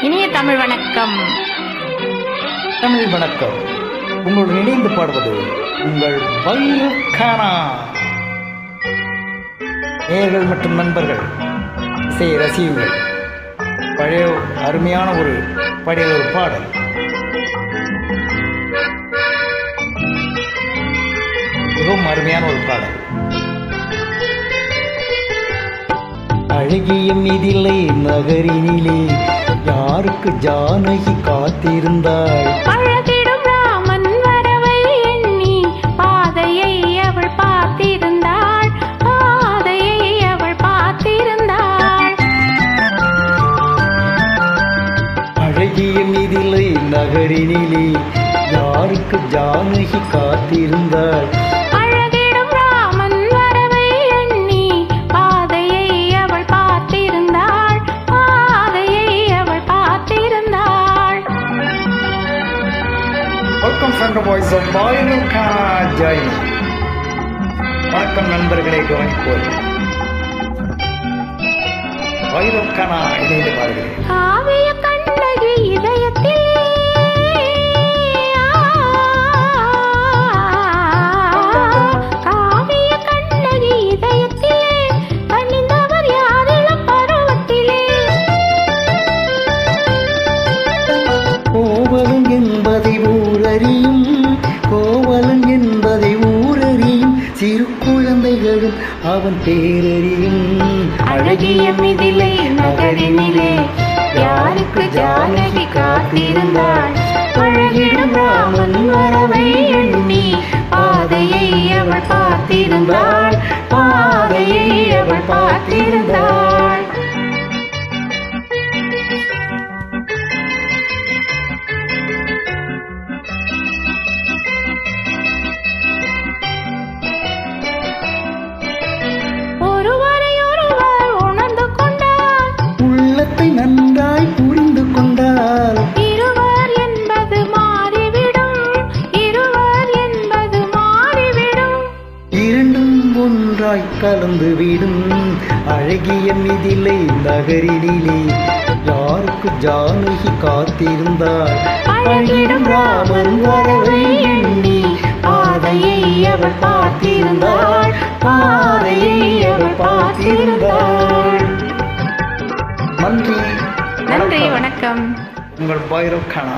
இனிய தமிழ் வணக்கம். தமிழ் வணக்கம். உங்களுடன் இணைந்து பாடுவது உங்கள் வைரக்கானா. நேயர்கள் மற்றும் நண்பர்கள், இசையை ரசியுங்கள். பழைய அருமையான ஒரு பாடல். மிகவும் அருமையான ஒரு பாடல். அழகிய மிதிலை நகரினிலே யாருக்கு ஜானகி காத்திருந்தாள். அழகிடும் ராமன் வரவை எண்ணி பாதையை அவள் பார்த்திருந்தாள். அழகிய மிதிலை நகரினிலே யாருக்கு ஜானகி காத்திருந்தாள். Welcome from the voice of வைரக்கானா Jain. வணக்கம் நண்பர்களை, கவனிப்போம். வைரக்கானா இணைந்து பாடுகிறேன். கோவலன் என்பதை ஊரறியும் சிறு குழந்தைகளும் அவன் பேரறியும். அழகிய மிதிலை நகரினிலே யாருக்கு ஜானகி காத்திருந்தாள். அழகிடும் ராமன் வரவை எண்ணி பாதையை அவள் பார்த்திருந்தாள். உள்ளத்தை நன்றாய் புரிந்து கொண்டால் இருவர் என்பது மாறிவிடும். இரண்டும் ஒன்றாய் கலந்துவிடும். அழகிய மிதிலை நகரினிலே யாருக்கு ஜானகி காத்திருந்தாள். அழகிடும் ராமன் வரவை எண்ணி பாதையை அவள் பார்த்திருந்தாள். நன்றி, வணக்கம். உங்கள் வைரக்கானா.